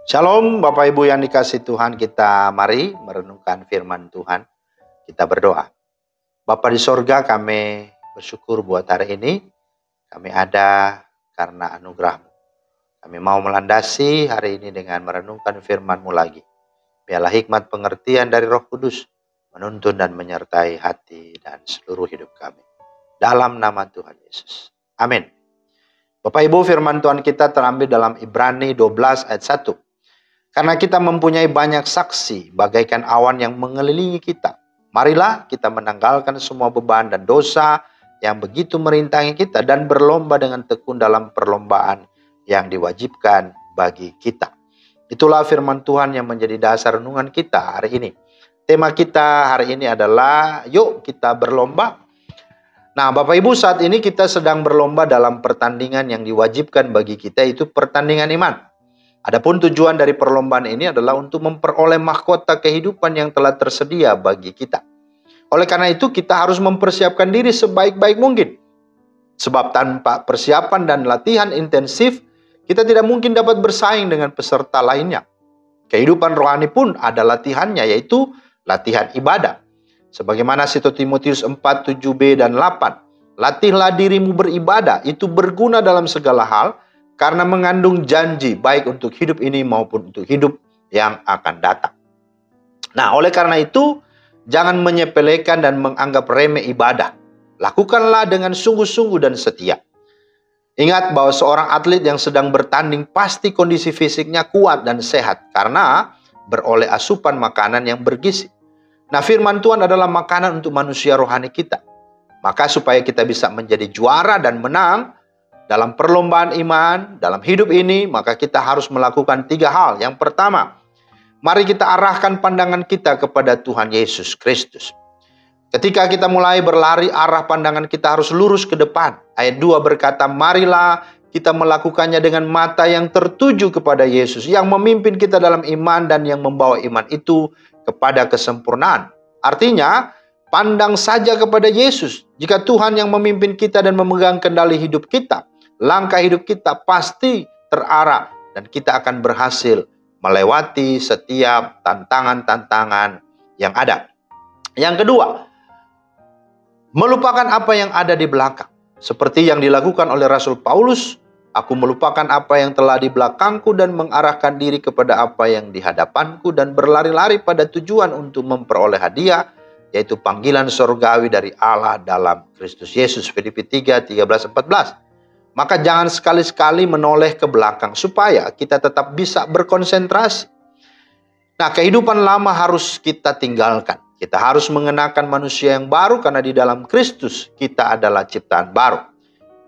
Shalom Bapak Ibu yang dikasihi Tuhan, kita mari merenungkan firman Tuhan. Kita berdoa. Bapa di sorga, kami bersyukur buat hari ini. Kami ada karena anugerah-Mu. Kami mau melandasi hari ini dengan merenungkan firman-Mu lagi. Biarlah hikmat pengertian dari Roh Kudus menuntun dan menyertai hati dan seluruh hidup kami. Dalam nama Tuhan Yesus. Amin. Bapak Ibu, firman Tuhan kita terambil dalam Ibrani 12 ayat 1. Karena kita mempunyai banyak saksi bagaikan awan yang mengelilingi kita. Marilah kita menanggalkan semua beban dan dosa yang begitu merintangi kita dan berlomba dengan tekun dalam perlombaan yang diwajibkan bagi kita. Itulah firman Tuhan yang menjadi dasar renungan kita hari ini. Tema kita hari ini adalah yuk kita berlomba. Nah, Bapak Ibu, saat ini kita sedang berlomba dalam pertandingan yang diwajibkan bagi kita, itu pertandingan iman. Adapun tujuan dari perlombaan ini adalah untuk memperoleh mahkota kehidupan yang telah tersedia bagi kita. Oleh karena itu, kita harus mempersiapkan diri sebaik-baik mungkin. Sebab tanpa persiapan dan latihan intensif, kita tidak mungkin dapat bersaing dengan peserta lainnya. Kehidupan rohani pun ada latihannya, yaitu latihan ibadah. Sebagaimana 1 Timotius 4, 7b dan 8. Latihlah dirimu beribadah, itu berguna dalam segala hal, karena mengandung janji baik untuk hidup ini maupun untuk hidup yang akan datang. Nah, oleh karena itu, jangan menyepelekan dan menganggap remeh ibadah. Lakukanlah dengan sungguh-sungguh dan setia. Ingat bahwa seorang atlet yang sedang bertanding pasti kondisi fisiknya kuat dan sehat karena beroleh asupan makanan yang bergizi. Nah, firman Tuhan adalah makanan untuk manusia rohani kita. Maka supaya kita bisa menjadi juara dan menang dalam perlombaan iman, dalam hidup ini, maka kita harus melakukan 3 hal. Yang pertama, mari kita arahkan pandangan kita kepada Tuhan Yesus Kristus. Ketika kita mulai berlari, arah pandangan kita harus lurus ke depan. Ayat 2 berkata, marilah kita melakukannya dengan mata yang tertuju kepada Yesus, yang memimpin kita dalam iman dan yang membawa iman itu kepada kesempurnaan. Artinya, pandang saja kepada Yesus. Jika Tuhan yang memimpin kita dan memegang kendali hidup kita, langkah hidup kita pasti terarah dan kita akan berhasil melewati setiap tantangan-tantangan yang ada. Yang kedua, melupakan apa yang ada di belakang. Seperti yang dilakukan oleh Rasul Paulus, aku melupakan apa yang telah di belakangku dan mengarahkan diri kepada apa yang di hadapanku dan berlari-lari pada tujuan untuk memperoleh hadiah, yaitu panggilan surgawi dari Allah dalam Kristus Yesus. Filipi 3, 13-14. Maka jangan sekali-sekali menoleh ke belakang supaya kita tetap bisa berkonsentrasi. Nah, kehidupan lama harus kita tinggalkan. Kita harus mengenakan manusia yang baru karena di dalam Kristus kita adalah ciptaan baru.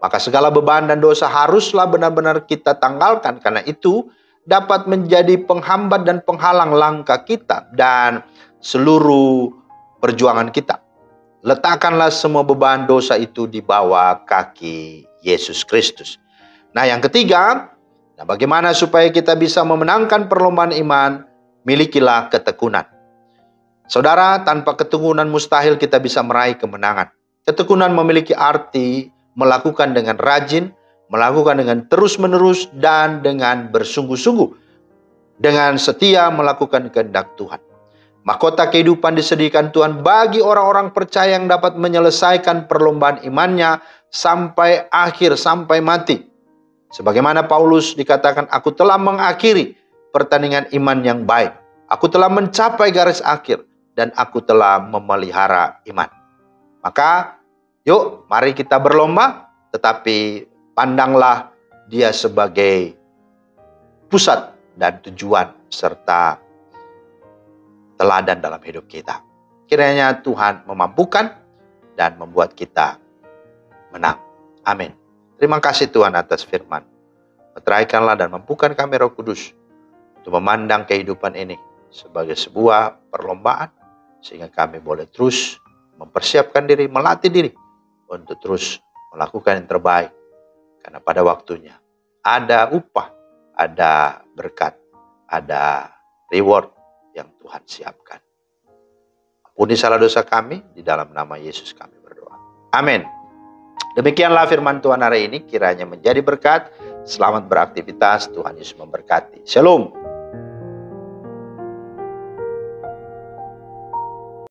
Maka segala beban dan dosa haruslah benar-benar kita tanggalkan, karena itu dapat menjadi penghambat dan penghalang langkah kita dan seluruh perjuangan kita. Letakkanlah semua beban dosa itu di bawah kaki Yesus Kristus. Nah, yang ketiga, bagaimana supaya kita bisa memenangkan perlombaan iman? Milikilah ketekunan. Saudara, tanpa ketekunan mustahil kita bisa meraih kemenangan. Ketekunan memiliki arti melakukan dengan rajin, melakukan dengan terus-menerus, dan dengan bersungguh-sungguh. Dengan setia melakukan kehendak Tuhan. Mahkota kehidupan disediakan Tuhan bagi orang-orang percaya yang dapat menyelesaikan perlombaan imannya sampai akhir, sampai mati. Sebagaimana Paulus dikatakan, aku telah mengakhiri pertandingan iman yang baik. Aku telah mencapai garis akhir dan aku telah memelihara iman. Maka yuk mari kita berlomba, tetapi pandanglah dia sebagai pusat dan tujuan serta teladan dalam hidup kita. Kiranya Tuhan memampukan dan membuat kita menang. Amin. Terima kasih Tuhan atas firman. Meteraikanlah dan mampukan kami Roh Kudus untuk memandang kehidupan ini sebagai sebuah perlombaan, sehingga kami boleh terus mempersiapkan diri, melatih diri untuk terus melakukan yang terbaik. Karena pada waktunya ada upah, ada berkat, ada reward yang Tuhan siapkan. Ampuni salah dosa kami, di dalam nama Yesus kami berdoa. Amin. Demikianlah firman Tuhan hari ini, kiranya menjadi berkat. Selamat beraktivitas, Tuhan Yesus memberkati. Shalom.